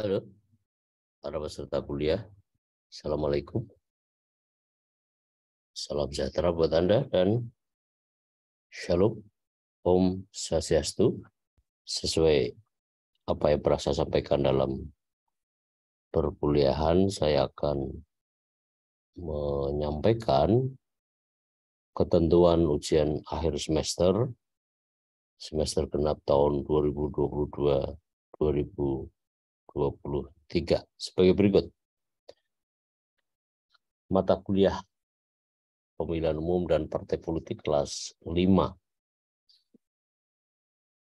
Halo, para peserta kuliah. Assalamualaikum. Salam sejahtera buat Anda dan Shalom, Om Swastiastu. Sesuai apa yang pernah saya sampaikan dalam perkuliahan, saya akan menyampaikan ketentuan ujian akhir semester genap tahun 2022-2023 sebagai berikut. Mata kuliah Pemilihan Umum dan Partai Politik kelas 5.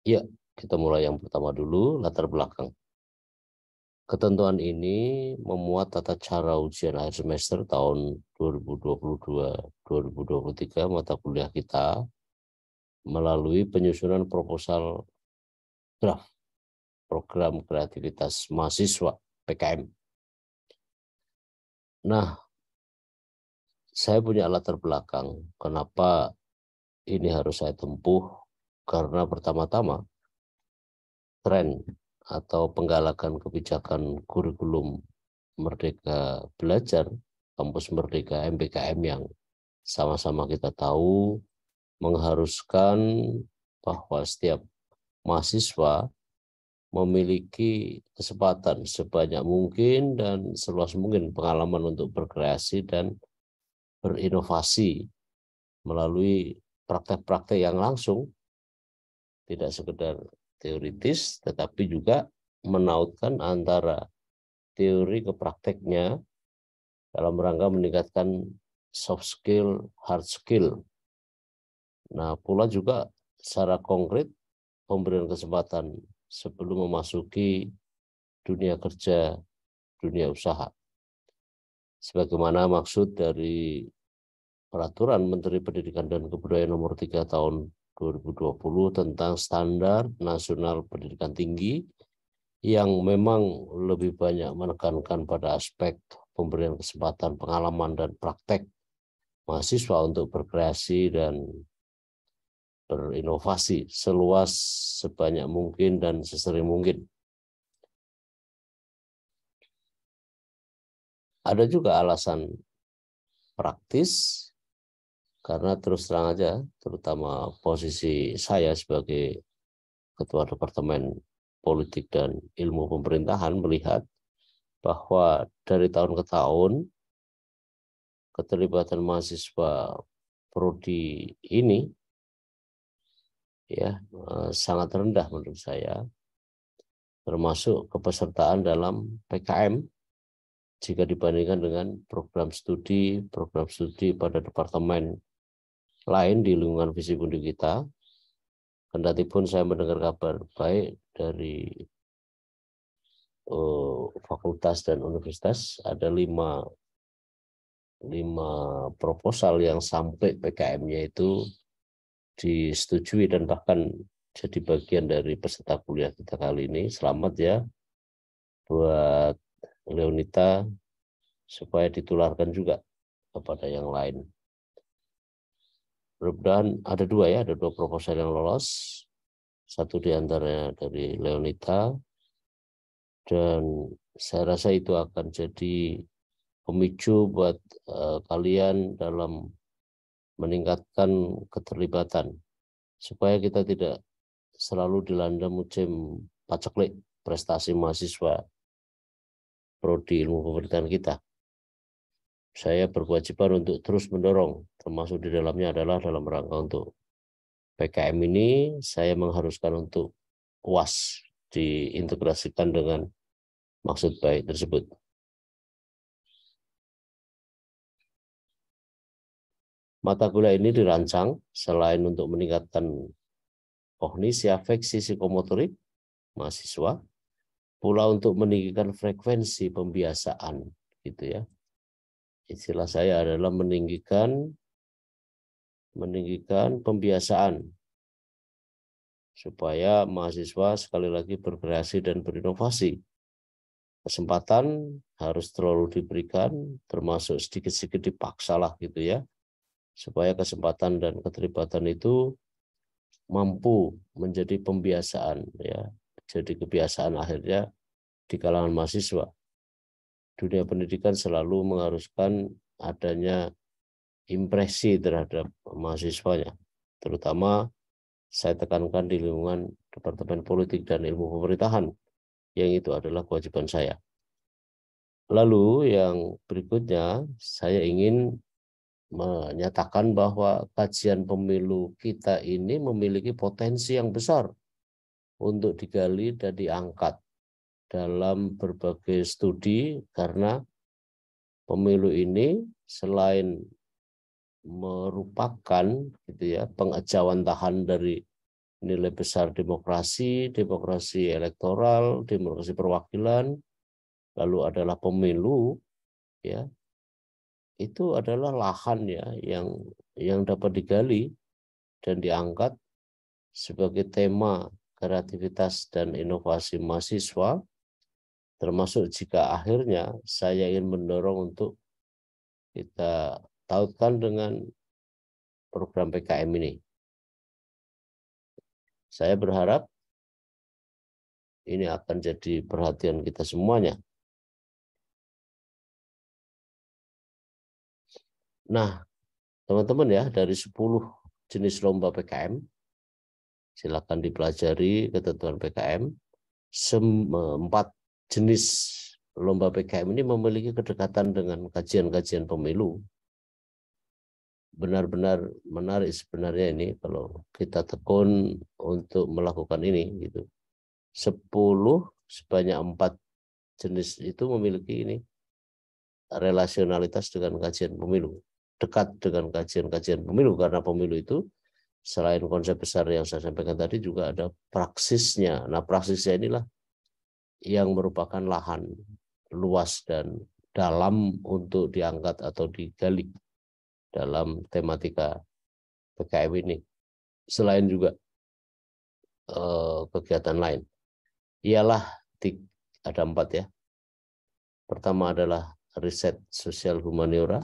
Ya, kita mulai yang pertama dulu, latar belakang. Ketentuan ini memuat tata cara ujian akhir semester tahun 2022-2023 mata kuliah kita melalui penyusunan proposal draft program kreativitas mahasiswa PKM. Nah, saya punya latar belakang kenapa ini harus saya tempuh, karena pertama-tama tren atau penggalakan kebijakan kurikulum Merdeka Belajar, Kampus Merdeka MBKM yang sama-sama kita tahu mengharuskan bahwa setiap mahasiswa memiliki kesempatan sebanyak mungkin dan seluas mungkin pengalaman untuk berkreasi dan berinovasi melalui praktek-praktek yang langsung, tidak sekedar teoritis, tetapi juga menautkan antara teori ke prakteknya dalam rangka meningkatkan soft skill, hard skill. Nah, pula juga secara konkret pemberian kesempatan sebelum memasuki dunia kerja, dunia usaha. Sebagaimana maksud dari Peraturan Menteri Pendidikan dan Kebudayaan Nomor 3 Tahun 2020 tentang Standar Nasional Pendidikan Tinggi, yang memang lebih banyak menekankan pada aspek pemberian kesempatan pengalaman dan praktek mahasiswa untuk berkreasi dan berinovasi seluas, sebanyak mungkin, dan sesering mungkin. Ada juga alasan praktis, karena terus terang aja, terutama posisi saya sebagai Ketua Departemen Politik dan Ilmu Pemerintahan melihat bahwa dari tahun ke tahun keterlibatan mahasiswa prodi ini ya sangat rendah menurut saya, termasuk kepesertaan dalam PKM jika dibandingkan dengan program studi pada departemen lain di lingkungan Visipun kita. Kendati pun saya mendengar kabar baik dari fakultas dan universitas, ada 5 proposal yang sampai PKM-nya itu disetujui dan bahkan jadi bagian dari peserta kuliah kita kali ini. Selamat ya buat Leonita, supaya ditularkan juga kepada yang lain. Mudah-mudahan ada 2 ya, ada 2 proposal yang lolos. Satu diantaranya dari Leonita, dan saya rasa itu akan jadi pemicu buat kalian dalam meningkatkan keterlibatan, supaya kita tidak selalu dilanda musim paceklik prestasi mahasiswa prodi ilmu pemerintahan kita. Saya berkewajiban untuk terus mendorong, termasuk di dalamnya adalah dalam rangka untuk PKM ini, saya mengharuskan untuk UAS diintegrasikan dengan maksud baik tersebut. Mata kuliah ini dirancang selain untuk meningkatkan kognisi afeksi psikomotorik mahasiswa, pula untuk meninggikan frekuensi pembiasaan, gitu ya. Istilah saya adalah meninggikan pembiasaan, supaya mahasiswa sekali lagi berkreasi dan berinovasi. Kesempatan harus terlalu diberikan, termasuk sedikit-sedikit dipaksa lah gitu ya, supaya kesempatan dan keterlibatan itu mampu menjadi pembiasaan ya, jadi kebiasaan akhirnya di kalangan mahasiswa. Dunia pendidikan selalu mengharuskan adanya impresi terhadap mahasiswanya, terutama saya tekankan di lingkungan Departemen Politik dan Ilmu Pemerintahan, yang itu adalah kewajiban saya. Lalu yang berikutnya, saya ingin menyatakan bahwa kajian pemilu kita ini memiliki potensi yang besar untuk digali dan diangkat dalam berbagai studi, karena pemilu ini selain merupakan gitu ya pengejawantahan dari nilai besar demokrasi, demokrasi elektoral, demokrasi perwakilan, lalu adalah pemilu, ya itu adalah lahan ya yang dapat digali dan diangkat sebagai tema kreativitas dan inovasi mahasiswa, termasuk jika akhirnya saya ingin mendorong untuk kita tautkan dengan program PKM ini. Saya berharap ini akan jadi perhatian kita semuanya. Nah, teman-teman ya, dari 10 jenis lomba PKM, silakan dipelajari ketentuan PKM. 4 jenis lomba PKM ini memiliki kedekatan dengan kajian-kajian pemilu. Benar-benar menarik sebenarnya ini kalau kita tekun untuk melakukan ini gitu. 10 sebanyak 4 jenis itu memiliki ini relasionalitas dengan kajian pemilu, dekat dengan kajian-kajian pemilu, karena pemilu itu selain konsep besar yang saya sampaikan tadi juga ada praksisnya. Nah, praksisnya inilah yang merupakan lahan luas dan dalam untuk diangkat atau digali dalam tematika PKM ini. Selain juga kegiatan lain, ialah ada 4 ya. Pertama adalah riset sosial humaniora,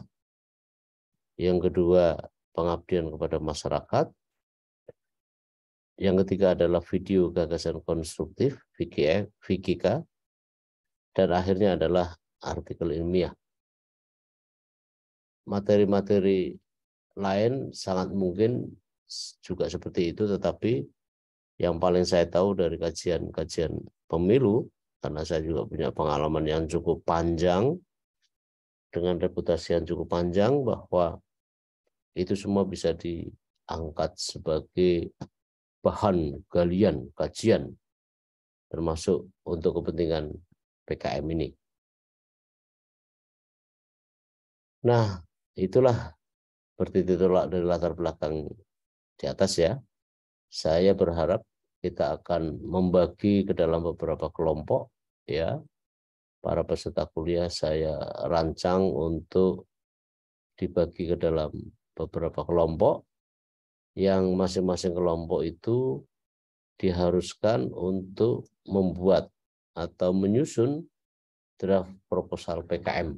yang kedua pengabdian kepada masyarakat, yang ketiga adalah video gagasan konstruktif VGK, dan akhirnya adalah artikel ilmiah. Materi-materi lain sangat mungkin juga seperti itu, tetapi yang paling saya tahu dari kajian-kajian pemilu, karena saya juga punya pengalaman yang cukup panjang, dengan reputasi yang cukup panjang, bahwa itu semua bisa diangkat sebagai bahan galian, kajian, termasuk untuk kepentingan PKM ini. Nah, itulah seperti ditolak dari latar belakang di atas ya. Saya berharap kita akan membagi ke dalam beberapa kelompok ya. Para peserta kuliah saya rancang untuk dibagi ke dalam beberapa kelompok, yang masing-masing kelompok itu diharuskan untuk membuat atau menyusun draft proposal PKM.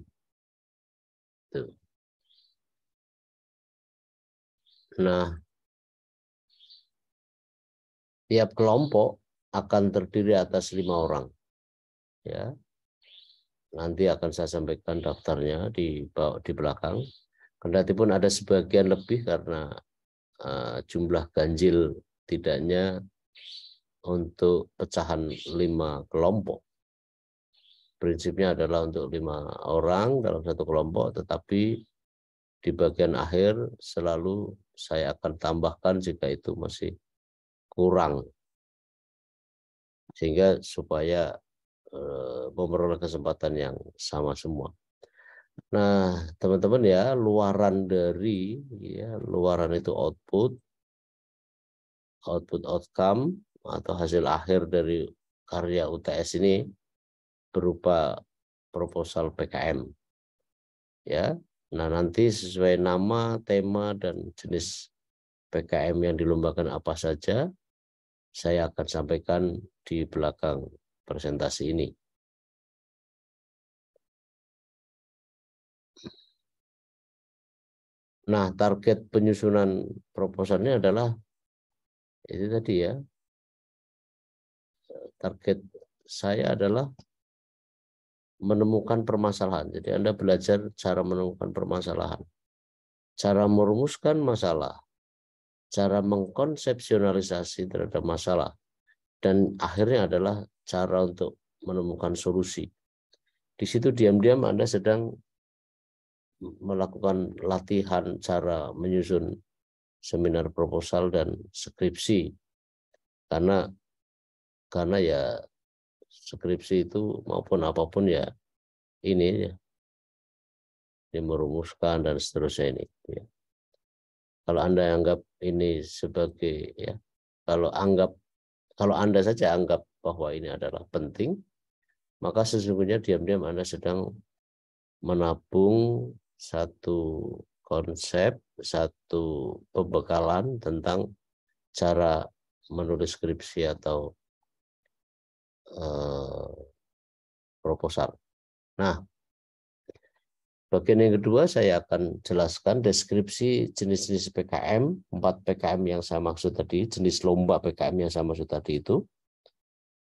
Nah, tiap kelompok akan terdiri atas 5 orang. Ya, nanti akan saya sampaikan daftarnya di belakang. Kendati pun ada sebagian lebih karena jumlah ganjil tidaknya untuk pecahan 5 kelompok. Prinsipnya adalah untuk 5 orang dalam satu kelompok, tetapi di bagian akhir selalu saya akan tambahkan jika itu masih kurang, sehingga supaya memperoleh kesempatan yang sama semua. Nah, teman-teman ya, luaran itu output outcome atau hasil akhir dari karya UTS ini berupa proposal PKM. Ya. Nah, nanti sesuai nama, tema, dan jenis PKM yang dilombakan apa saja, saya akan sampaikan di belakang presentasi ini. Nah, target penyusunan proposalnya adalah itu tadi ya. Target saya adalah menemukan permasalahan. Jadi Anda belajar cara menemukan permasalahan, cara merumuskan masalah, cara mengkonsepsionalisasi terhadap masalah, dan akhirnya adalah cara untuk menemukan solusi. Di situ diam-diam Anda sedang melakukan latihan cara menyusun seminar proposal dan skripsi, karena ya skripsi itu maupun apapun ya ini ya, merumuskan dan seterusnya ini. Ya. Kalau Anda anggap ini sebagai ya, kalau Anda saja anggap bahwa ini adalah penting, maka sesungguhnya diam-diam Anda sedang menabung satu konsep, satu pembekalan tentang cara menulis skripsi atau proposal. Nah, bagian yang kedua saya akan jelaskan deskripsi jenis-jenis PKM, 4 PKM yang saya maksud tadi, jenis lomba PKM yang saya maksud tadi itu.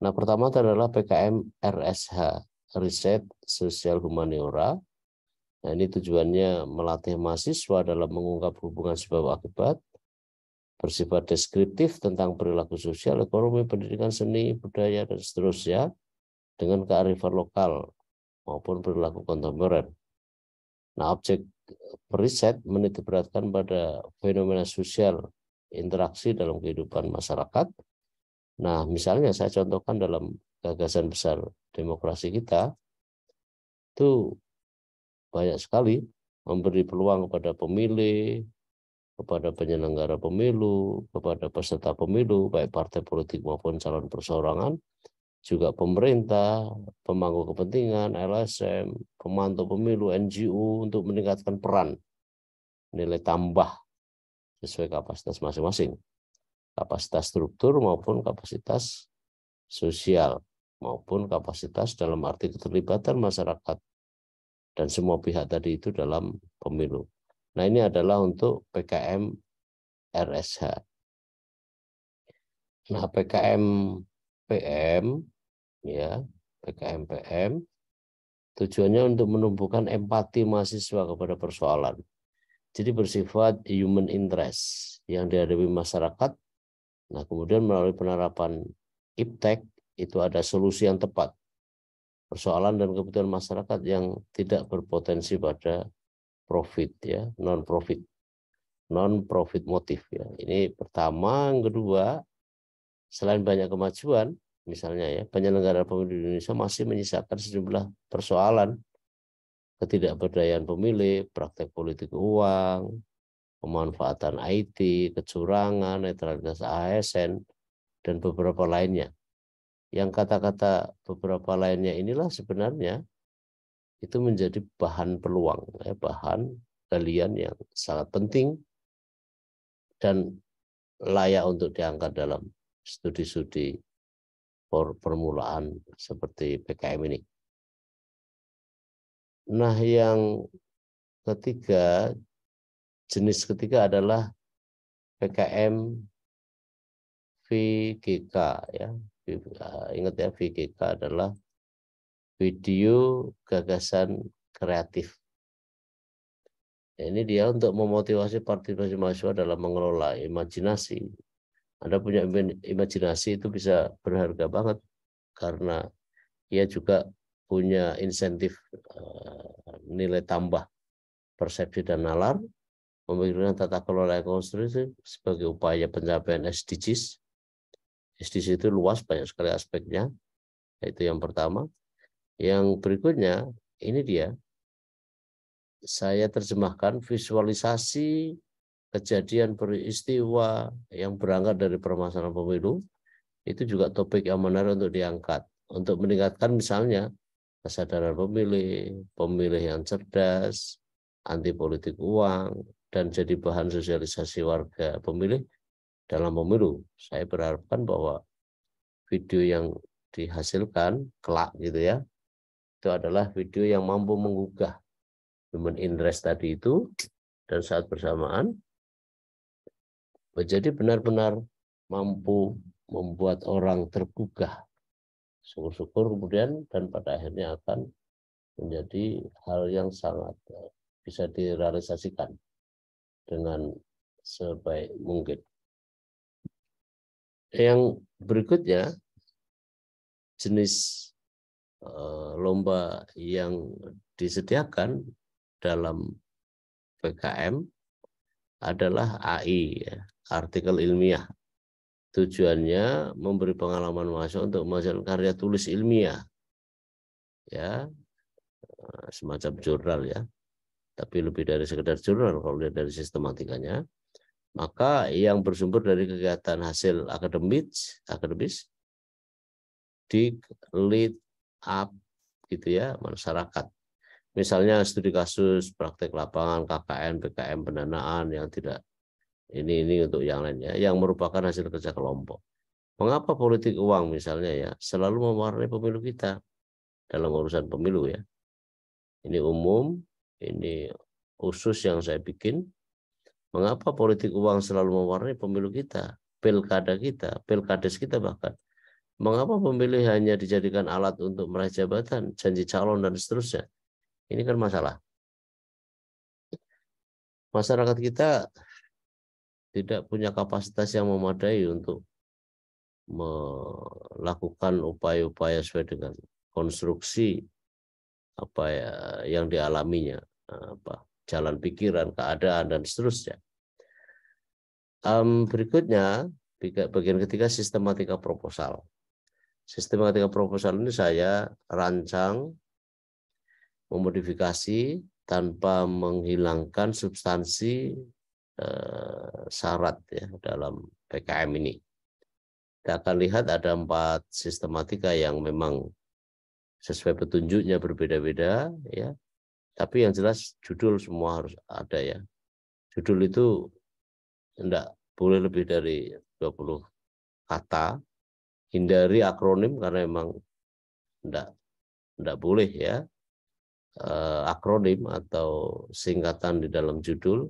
Nah, pertama adalah PKM RSH, Riset Sosial Humaniora. Nah, ini tujuannya melatih mahasiswa dalam mengungkap hubungan sebab akibat, bersifat deskriptif tentang perilaku sosial, ekonomi, pendidikan, seni, budaya, dan seterusnya, dengan kearifan lokal maupun perilaku kontemporer. Nah, objek riset menitikberatkan pada fenomena sosial interaksi dalam kehidupan masyarakat. Nah, misalnya saya contohkan dalam gagasan besar demokrasi kita, itu banyak sekali memberi peluang kepada pemilih, kepada penyelenggara pemilu, kepada peserta pemilu, baik partai politik maupun calon perseorangan, juga pemerintah, pemangku kepentingan, LSM, pemantau pemilu, NGO untuk meningkatkan peran nilai tambah sesuai kapasitas masing-masing, kapasitas struktur maupun kapasitas sosial maupun kapasitas dalam arti keterlibatan masyarakat dan semua pihak tadi itu dalam pemilu. Nah, ini adalah untuk PKM RSH. Nah, PKM PM ya, PKM PM tujuannya untuk menumbuhkan empati mahasiswa kepada persoalan. Jadi bersifat human interest yang dihadapi masyarakat. Nah, kemudian melalui penerapan IPTEK itu ada solusi yang tepat. Persoalan dan kebutuhan masyarakat yang tidak berpotensi pada profit ya, non-profit motif ya. Ini pertama. Yang kedua, selain banyak kemajuan, misalnya ya, penyelenggara pemilu di Indonesia masih menyisakan sejumlah persoalan, ketidakberdayaan pemilih, praktek politik uang, pemanfaatan IT, kecurangan, netralitas ASN, dan beberapa lainnya. Yang kata-kata beberapa lainnya inilah sebenarnya itu menjadi bahan peluang, ya, bahan galian yang sangat penting dan layak untuk diangkat dalam studi-studi permulaan seperti PKM ini. Nah, yang ketiga, jenis ketiga adalah PKM VGK ya. Ingat ya, VGK adalah video gagasan kreatif. Ini dia untuk memotivasi partisipasi mahasiswa dalam mengelola imajinasi. Anda punya imajinasi itu bisa berharga banget karena ia juga punya insentif nilai tambah persepsi dan nalar, memikirkan tata kelola yang konstruktif sebagai upaya pencapaian SDGs. SDGs itu luas, banyak sekali aspeknya. Itu yang pertama. Yang berikutnya, ini dia. Saya terjemahkan visualisasi kejadian peristiwa yang berangkat dari permasalahan pemilu. Itu juga topik yang menarik untuk diangkat. Untuk meningkatkan misalnya kesadaran pemilih, pemilih yang cerdas, anti politik uang, dan jadi bahan sosialisasi warga pemilih dalam pemilu. Saya berharapkan bahwa video yang dihasilkan kelak gitu ya, itu adalah video yang mampu menggugah human interest tadi itu, dan saat bersamaan menjadi benar-benar mampu membuat orang tergugah. Syukur-syukur kemudian dan pada akhirnya akan menjadi hal yang sangat bisa direalisasikan dengan sebaik mungkin. Yang berikutnya, jenis lomba yang disediakan dalam PKM adalah AI, ya, artikel ilmiah. Tujuannya memberi pengalaman mahasiswa untuk menghasilkan karya tulis ilmiah, ya, semacam jurnal, ya, tapi lebih dari sekedar jurnal kalau lihat dari sistematikanya. Maka yang bersumber dari kegiatan hasil akademis di lead up gitu ya masyarakat. Misalnya studi kasus, praktek lapangan, KKN, PKM, pendanaan yang tidak ini untuk yang lainnya yang merupakan hasil kerja kelompok. Mengapa politik uang misalnya ya selalu mewarnai pemilu kita dalam urusan pemilu ya. Ini umum, ini khusus yang saya bikin. Mengapa politik uang selalu mewarnai pemilu kita, pilkada kita, pilkades kita bahkan. Mengapa pemilih hanya dijadikan alat untuk meraih jabatan, janji calon, dan seterusnya? Ini kan masalah. Masyarakat kita tidak punya kapasitas yang memadai untuk melakukan upaya-upaya sesuai dengan konstruksi apa ya yang dialaminya, jalan pikiran, keadaan, dan seterusnya. Berikutnya, bagian ketiga sistematika proposal. Sistematika proposal ini saya rancang, memodifikasi tanpa menghilangkan substansi syarat ya dalam PKM ini. Kita akan lihat ada 4 sistematika yang memang sesuai petunjuknya berbeda-beda ya. Tapi yang jelas judul semua harus ada ya. Judul itu tidak boleh lebih dari 20 kata. Hindari akronim karena memang tidak boleh ya akronim atau singkatan di dalam judul.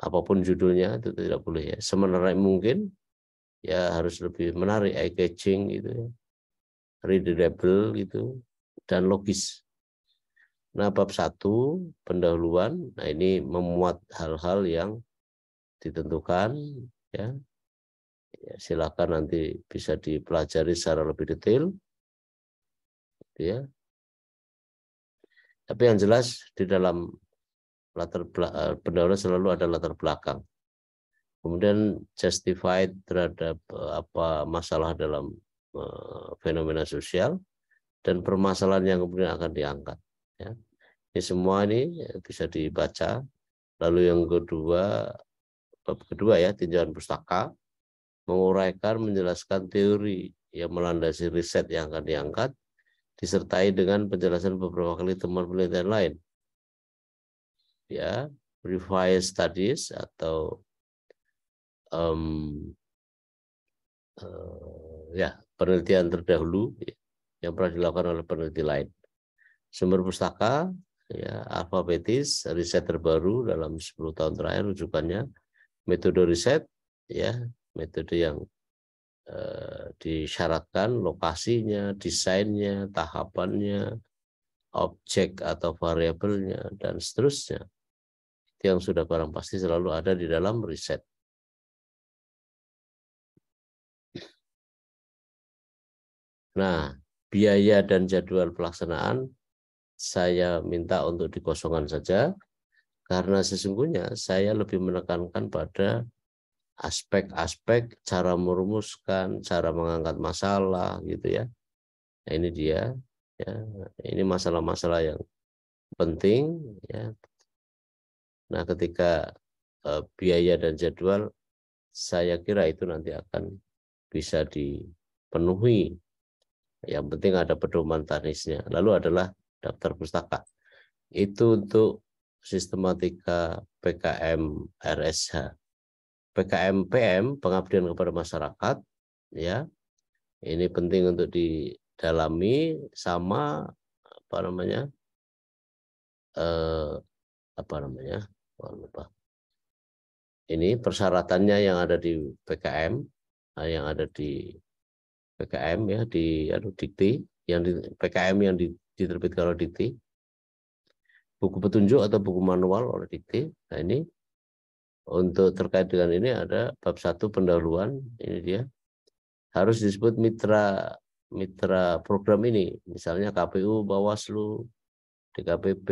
Apapun judulnya itu tidak boleh ya. Semenarik mungkin ya harus lebih menarik, eye catching gitu ya. Readable gitu dan logis. Nah, bab 1 pendahuluan, nah ini memuat hal-hal yang ditentukan ya. Ya, silakan nanti bisa dipelajari secara lebih detail ya. Tapi yang jelas di dalam pendahuluan selalu ada latar belakang. Kemudian justified terhadap apa masalah dalam fenomena sosial dan permasalahan yang kemudian akan diangkat ya. Ini semua ini bisa dibaca. Lalu yang kedua, bab kedua ya, tinjauan pustaka, menguraikan, menjelaskan teori yang melandasi riset yang akan diangkat, disertai dengan penjelasan beberapa kali temuan penelitian lain. Ya, revised studies atau ya penelitian terdahulu ya, yang pernah dilakukan oleh peneliti lain. Sumber pustaka ya alfabetis, riset terbaru dalam 10 tahun terakhir rujukannya, metode riset ya, metode yang disyaratkan, lokasinya, desainnya, tahapannya, objek atau variabelnya, dan seterusnya. Itu yang sudah barang pasti selalu ada di dalam riset. Nah, biaya dan jadwal pelaksanaan saya minta untuk dikosongkan saja, karena sesungguhnya saya lebih menekankan pada aspek-aspek cara merumuskan, cara mengangkat masalah gitu ya. Nah, ini dia ya. Ini masalah-masalah yang penting ya. Nah, ketika biaya dan jadwal saya kira itu nanti akan bisa dipenuhi. Yang penting ada pedoman teknisnya. Lalu adalah daftar pustaka. Itu untuk sistematika PKM RSH. PKM PM, pengabdian kepada masyarakat, ya. Ini penting untuk didalami sama lupa. Ini persyaratannya yang ada di PKM, yang ada di PKM ya di Dikti, yang di PKM yang diterbitkan oleh Dikti. buku petunjuk atau buku manual oleh dikti. Nah ini untuk terkait dengan ini ada bab 1 pendahuluan, ini dia harus disebut mitra program ini, misalnya KPU, Bawaslu, DKPP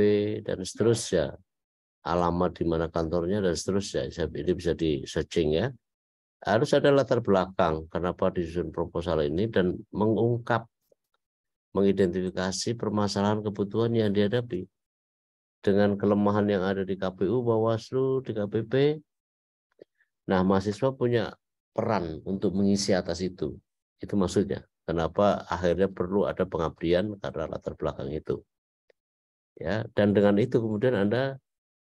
dan seterusnya, alamat di mana kantornya dan seterusnya. Ini bisa di searching ya. Harus ada latar belakang kenapa disusun proposal ini dan mengidentifikasi permasalahan kebutuhan yang dihadapi dengan kelemahan yang ada di KPU, Bawaslu, DKPP. Nah, mahasiswa punya peran untuk mengisi atas itu. Itu maksudnya. Kenapa akhirnya perlu ada pengabdian karena latar belakang itu. Ya, dan dengan itu kemudian Anda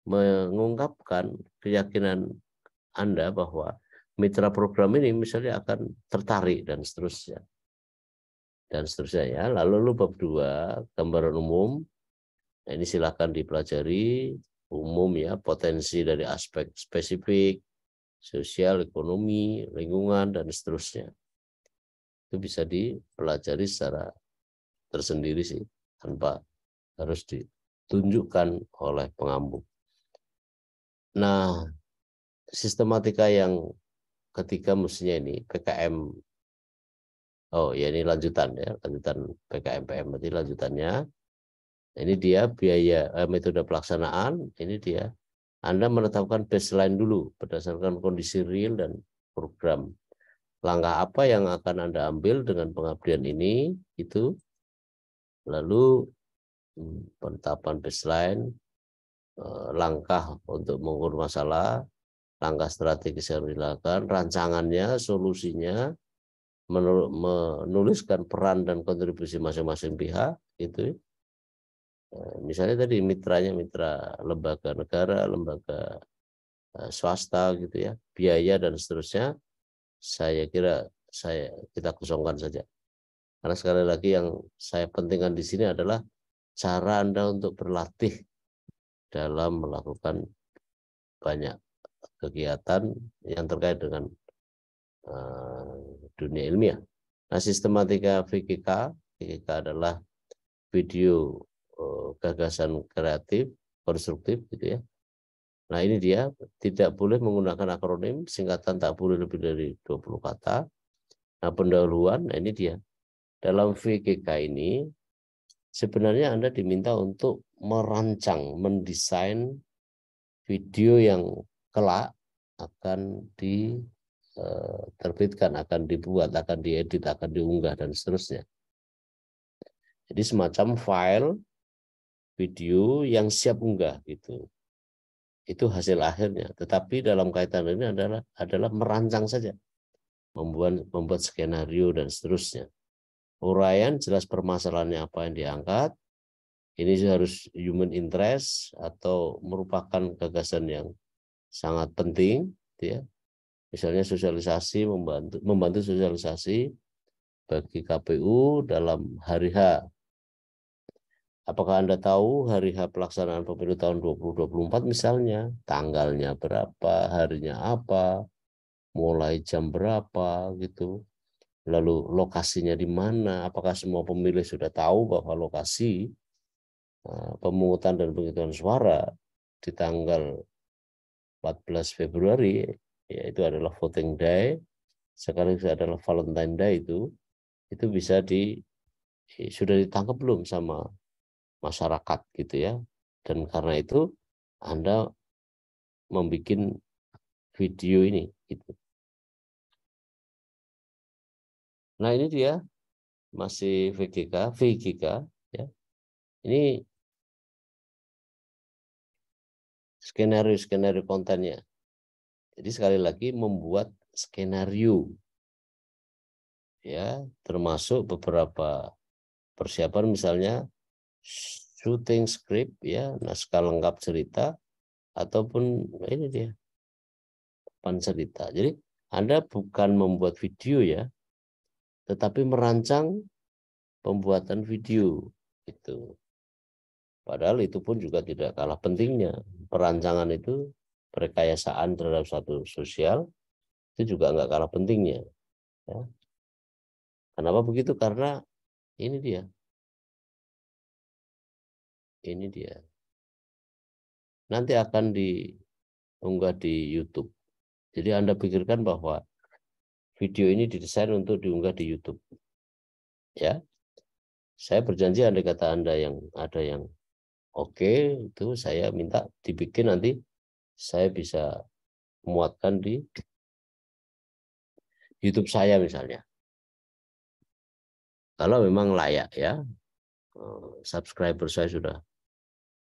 mengungkapkan keyakinan Anda bahwa mitra program ini misalnya akan tertarik dan seterusnya. Dan seterusnya ya. Lalu bab 2, gambaran umum. Nah, ini silakan dipelajari umum ya, potensi dari aspek spesifik, sosial, ekonomi, lingkungan, dan seterusnya. Itu bisa dipelajari secara tersendiri sih, tanpa harus ditunjukkan oleh pengampu. Nah, sistematika yang ketiga mestinya ini PKM. Oh ya, ini lanjutan ya, lanjutan PKM PM, berarti lanjutannya. Ini dia biaya metode pelaksanaan, ini dia. Anda menetapkan baseline dulu berdasarkan kondisi real dan program. Langkah apa yang akan Anda ambil dengan pengabdian ini, itu. Lalu penetapan baseline, langkah untuk mengukur masalah, langkah strategis yang dilakukan, rancangannya, solusinya, menuliskan peran dan kontribusi masing-masing pihak, itu. Misalnya tadi mitranya mitra lembaga negara, lembaga swasta gitu ya, biaya dan seterusnya. Saya kira kita kosongkan saja. Karena sekali lagi yang saya pentingkan di sini adalah cara Anda untuk berlatih dalam melakukan banyak kegiatan yang terkait dengan dunia ilmiah. Nah, sistematika VGK adalah video gagasan kreatif, konstruktif gitu ya. Nah, ini dia, tidak boleh menggunakan akronim, singkatan tak boleh lebih dari 20 kata. Nah, pendahuluan, nah ini dia. Dalam VGK ini sebenarnya Anda diminta untuk merancang, mendesain video yang kelak akan diterbitkan, akan dibuat, akan diedit, akan diunggah, dan seterusnya. Jadi semacam file video yang siap unggah gitu. Itu hasil akhirnya. Tetapi dalam kaitan ini adalah merancang saja, membuat skenario dan seterusnya. Uraian jelas permasalahannya apa yang diangkat. Ini harus human interest atau merupakan gagasan yang sangat penting, ya. Misalnya sosialisasi, membantu sosialisasi bagi KPU dalam hari H. Apakah Anda tahu hari H pelaksanaan pemilu tahun 2024 misalnya, tanggalnya berapa, harinya apa, mulai jam berapa gitu. Lalu lokasinya di mana, apakah semua pemilih sudah tahu bahwa lokasi pemungutan dan penghitungan suara di tanggal 14 Februari, yaitu adalah voting day, sekaligus adalah Valentine Day, itu bisa sudah ditangkap belum sama masyarakat gitu ya. Dan karena itu Anda membuat video ini gitu. Nah, ini dia masih VGK ya. Ini skenario kontennya. Jadi sekali lagi membuat skenario ya, termasuk beberapa persiapan misalnya shooting script ya, naskah lengkap cerita ataupun ini dia papan cerita. Jadi Anda bukan membuat video ya, tetapi merancang pembuatan video itu. Padahal itu pun juga tidak kalah pentingnya. Perancangan itu, perekayasaan terhadap satu sosial itu juga nggak kalah pentingnya. Ya. Kenapa begitu? Karena ini dia. nanti akan diunggah di YouTube. Jadi Anda pikirkan bahwa video ini didesain untuk diunggah di YouTube. Ya, saya berjanji andai kata Anda yang ada yang oke, itu saya minta dibikin nanti saya bisa muatkan di YouTube saya misalnya. Kalau memang layak ya, subscriber saya sudah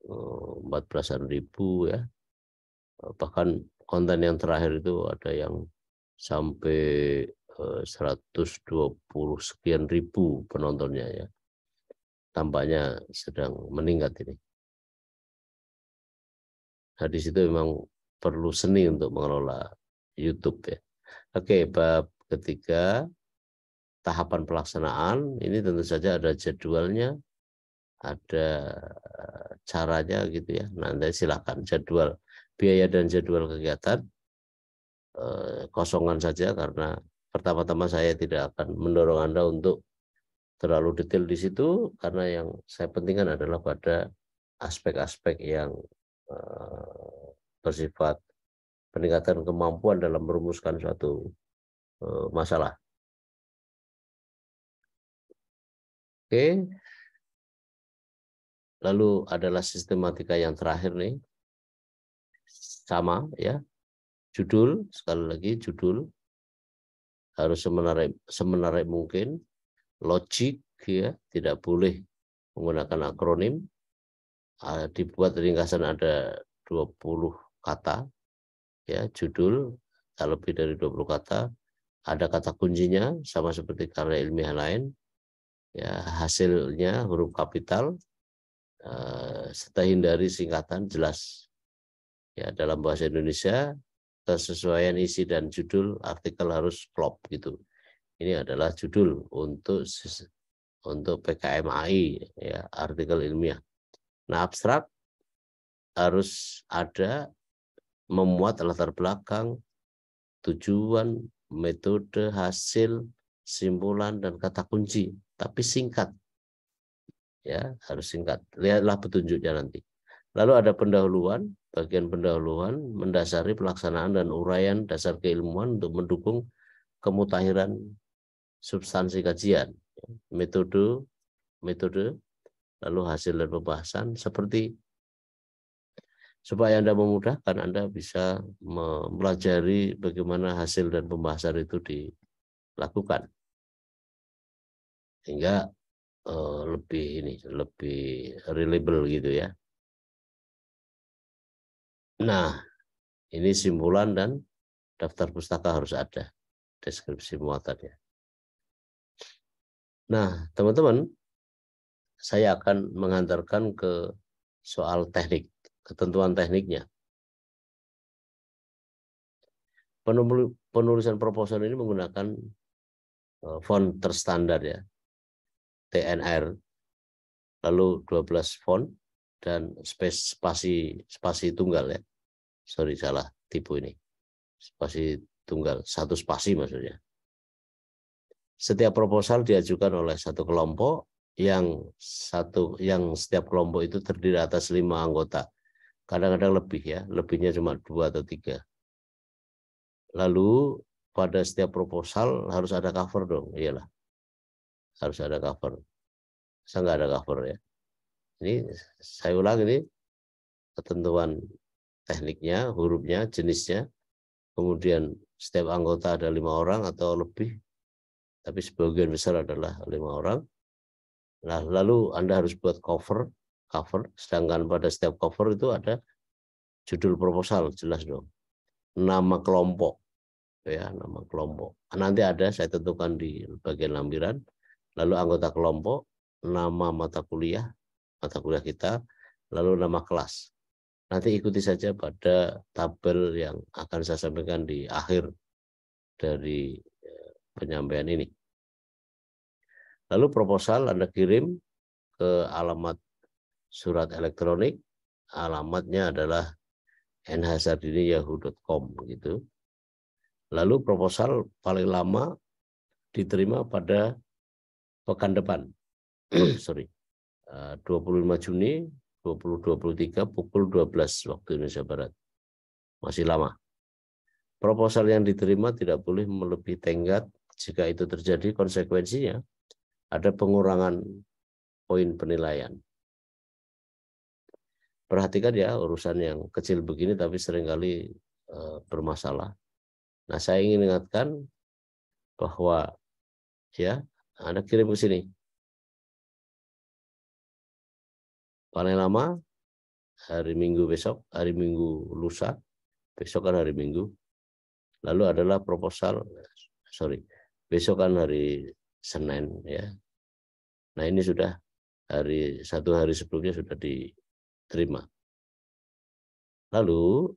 14.000 ya, bahkan konten yang terakhir itu ada yang sampai 120 sekian ribu penontonnya ya. Tampaknya sedang meningkat ini. Nah, di situ memang perlu seni untuk mengelola YouTube ya. Oke, bab ketiga, tahapan pelaksanaan. Ini tentu saja ada jadwalnya, ada caranya gitu ya. Nanti silakan jadwal biaya dan jadwal kegiatan kosongan saja, karena pertama-tama saya tidak akan mendorong Anda untuk terlalu detail di situ, karena yang saya pentingkan adalah pada aspek-aspek yang bersifat peningkatan kemampuan dalam merumuskan suatu masalah. Oke. Lalu adalah sistematika yang terakhir nih. Sama ya. Judul, sekali lagi judul harus semenarik mungkin. Logik ya, tidak boleh menggunakan akronim. Dibuat ringkasan ada 20 kata ya, judul tak lebih dari 20 kata. Ada kata kuncinya sama seperti karya ilmiah lain. Ya, hasilnya huruf kapital, serta hindari singkatan jelas. Ya, dalam bahasa Indonesia kesesuaian isi dan judul artikel harus klop gitu. Ini adalah judul untuk PKMAI ya, artikel ilmiah. Nah, abstrak harus ada memuat latar belakang, tujuan, metode, hasil, simpulan dan kata kunci, tapi singkat. Ya, harus singkat. Lihatlah petunjuknya nanti. Lalu ada pendahuluan, bagian pendahuluan mendasari pelaksanaan dan uraian dasar keilmuan untuk mendukung kemutahiran substansi kajian, metode, lalu hasil dan pembahasan, seperti supaya Anda memudahkan, Anda bisa mempelajari bagaimana hasil dan pembahasan itu dilakukan, sehingga lebih reliable gitu ya. Nah, ini simpulan dan daftar pustaka harus ada, deskripsi muatannya. Nah, teman-teman, saya akan mengantarkan ke soal teknik, ketentuan tekniknya. Penulisan proposal ini menggunakan font terstandar ya, TNR, lalu 12 font dan spasi tunggal ya. Sorry, salah tipu ini. Spasi tunggal, satu spasi maksudnya. Setiap proposal diajukan oleh satu kelompok yang setiap kelompok itu terdiri atas 5 anggota. Kadang-kadang lebih ya, lebihnya cuma 2 atau 3. Lalu pada setiap proposal harus ada cover dong, iyalah. Harus ada cover. Saya nggak ada cover ya. Ini saya ulang, ini ketentuan tekniknya, hurufnya, jenisnya. Kemudian setiap anggota ada 5 orang atau lebih, tapi sebagian besar adalah 5 orang. Nah, lalu Anda harus buat cover, sedangkan pada setiap cover itu ada judul proposal, jelas dong. Nama kelompok, ya, nama kelompok. Nanti ada, saya tentukan di bagian lampiran. Lalu anggota kelompok, nama mata kuliah kita, lalu nama kelas. Nanti ikuti saja pada tabel yang akan saya sampaikan di akhir dari penyampaian ini. Lalu proposal Anda kirim ke alamat surat elektronik, alamatnya adalah nhsardini@yahoo.com gitu. Lalu proposal paling lama diterima pada pekan depan, 25 Juni 2023 pukul 12 waktu Indonesia Barat. Masih lama. Proposal yang diterima tidak boleh melebihi tenggat. Jika itu terjadi, konsekuensinya ada pengurangan poin penilaian. Perhatikan ya, urusan yang kecil begini tapi seringkali bermasalah. Nah, saya ingin ingatkan bahwa ya, Anda kirim ke sini. Paling lama hari Minggu besok, hari Minggu lusa, besok kan hari Minggu. Lalu adalah proposal, besok kan hari Senin ya. Nah, ini sudah satu hari sebelumnya sudah diterima. Lalu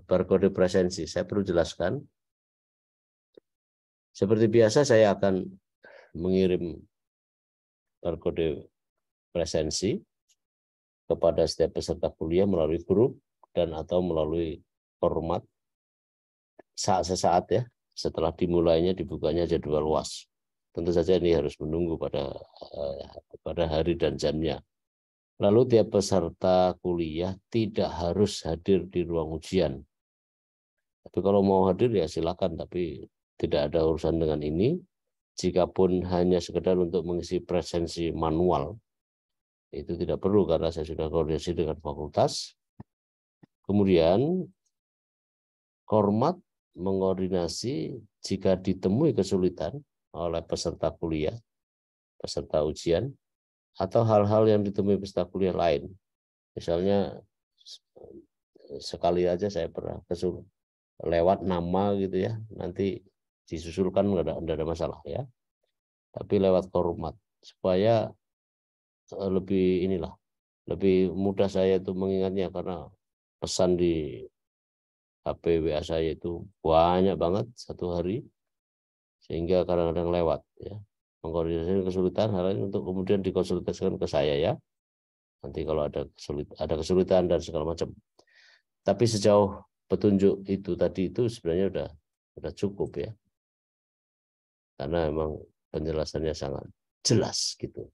barkode presensi saya perlu jelaskan. Seperti biasa saya akan mengirim barkode presensi kepada setiap peserta kuliah melalui grup dan atau melalui format sesaat ya setelah dibukanya jadwal UAS. Tentu saja ini harus menunggu pada hari dan jamnya. Lalu tiap peserta kuliah tidak harus hadir di ruang ujian. Tapi kalau mau hadir ya silakan, tapi tidak ada urusan dengan ini. Jikapun hanya sekedar untuk mengisi presensi manual, itu tidak perlu karena saya sudah koordinasi dengan fakultas. Kemudian Kormat mengoordinasi jika ditemui kesulitan oleh peserta kuliah, peserta ujian, atau hal-hal yang ditemui peserta kuliah lain. Misalnya sekali aja saya pernah lewat nama gitu ya, nanti disusulkan nggak ada masalah ya. Tapi lewat Kormat supaya lebih mudah saya itu mengingatnya karena pesan di HP WA saya itu banyak banget satu hari sehingga kadang-kadang lewat ya. Mengkoordinasikan kesulitan hal ini untuk kemudian dikonsultasikan ke saya ya. Nanti kalau ada kesulitan dan segala macam. Tapi sejauh petunjuk itu tadi itu sebenarnya udah cukup ya. Karena memang penjelasannya sangat jelas gitu.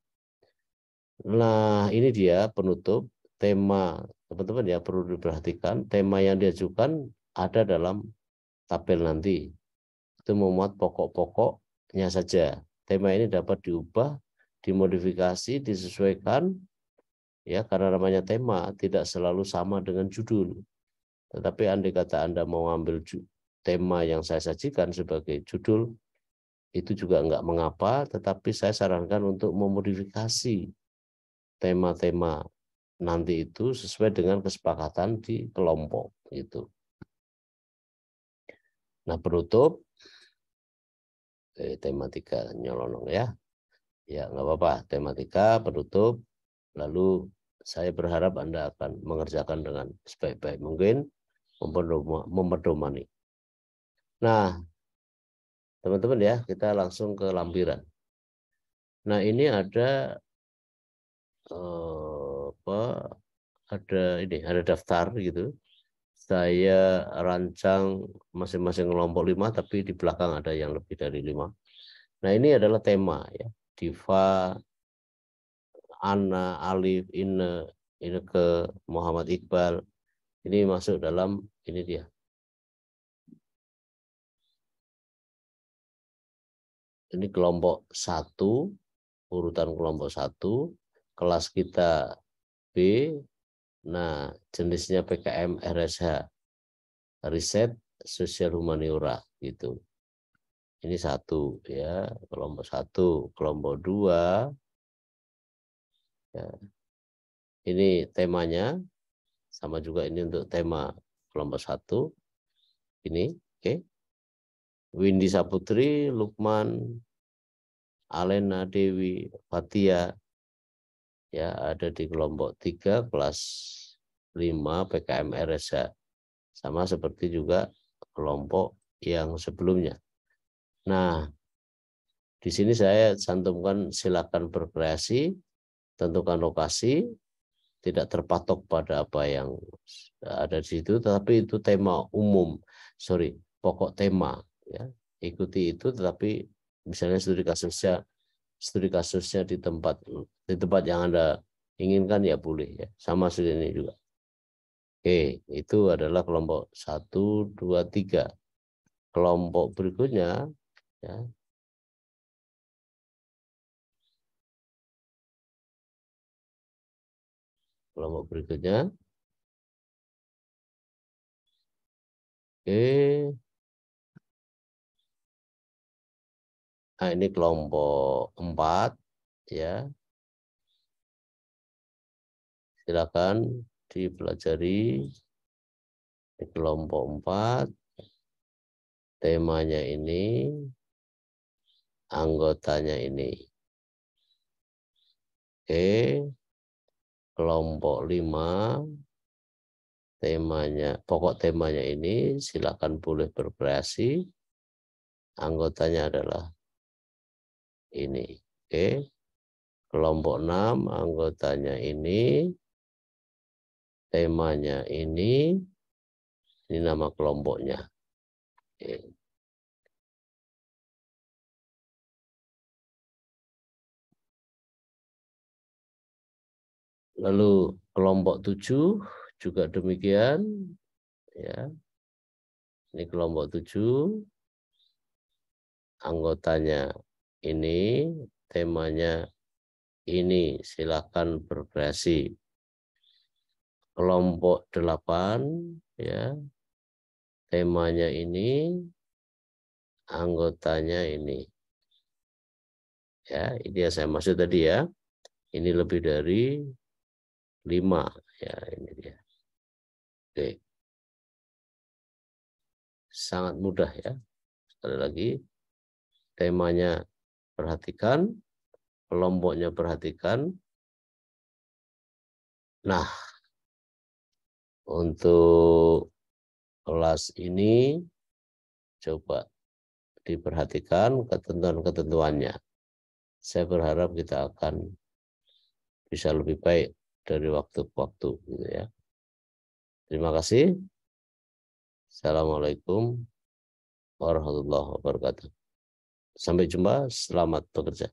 Nah, ini dia penutup tema teman-teman ya, perlu diperhatikan tema yang diajukan ada dalam tabel nanti. Itu memuat pokok-pokoknya saja. Tema ini dapat diubah, dimodifikasi, disesuaikan ya karena namanya tema tidak selalu sama dengan judul. Tetapi andai kata Anda mau ambil tema yang saya sajikan sebagai judul, itu juga enggak mengapa, tetapi saya sarankan untuk memodifikasi tema-tema nanti itu sesuai dengan kesepakatan di kelompok itu. Nah, penutup tematika nyolonong ya. Ya, nggak apa-apa, tematika penutup. Lalu saya berharap Anda akan mengerjakan dengan sebaik-baik mungkin, memperdomani. Nah, teman-teman ya, kita langsung ke lampiran. Nah, ini ada ada daftar gitu. Saya rancang masing-masing kelompok 5, tapi di belakang ada yang lebih dari 5. Nah, ini adalah tema ya. Diva, Ana, Alif, Ineke, Muhammad Iqbal. Ini masuk dalam ini dia. Ini kelompok 1, urutan kelompok 1, kelas kita B. Nah, jenisnya PKM RSH, riset sosial humaniora gitu. Ini 1 ya, kelompok 1, kelompok 2 ya. Ini temanya sama juga ini untuk tema kelompok 1. Ini oke. Windy Saputri, Lukman, Alena Dewi, Fatia ya ada di kelompok 3 kelas 5 PKM RSH. Sama seperti juga kelompok yang sebelumnya. Nah, di sini saya cantumkan silakan berkreasi, tentukan lokasi, tidak terpatok pada apa yang ada di situ, tetapi itu tema umum, pokok tema ya. Ikuti itu, tetapi Misalnya studi kasusnya di tempat yang Anda inginkan ya boleh ya. Sama seperti ini juga. Oke, itu adalah kelompok 1, 2, 3. Kelompok berikutnya ya. Kelompok berikutnya. Oke. Nah, ini kelompok 4 ya. Silakan dipelajari. Di kelompok 4 temanya ini, anggotanya ini. Oke. Kelompok 5 pokok temanya ini silakan boleh berkreasi. Anggotanya adalah ini. Oke. Kelompok 6 anggotanya ini, temanya ini nama kelompoknya. Oke. Lalu kelompok 7 juga demikian ya. Ini kelompok 7 anggotanya ini, temanya ini, silakan berkreasi. Kelompok 8 ya, temanya ini, anggotanya ini. Ya, ini yang saya maksud tadi ya. Ini lebih dari 5 ya, ini dia. Oke. Sangat mudah ya. Sekali lagi, temanya perhatikan, kelompoknya perhatikan. Nah, untuk kelas ini coba diperhatikan ketentuan-ketentuannya. Saya berharap kita akan bisa lebih baik dari waktu ke waktu gitu ya. Terima kasih. Assalamualaikum warahmatullahi wabarakatuh. Sampai jumpa, selamat bekerja.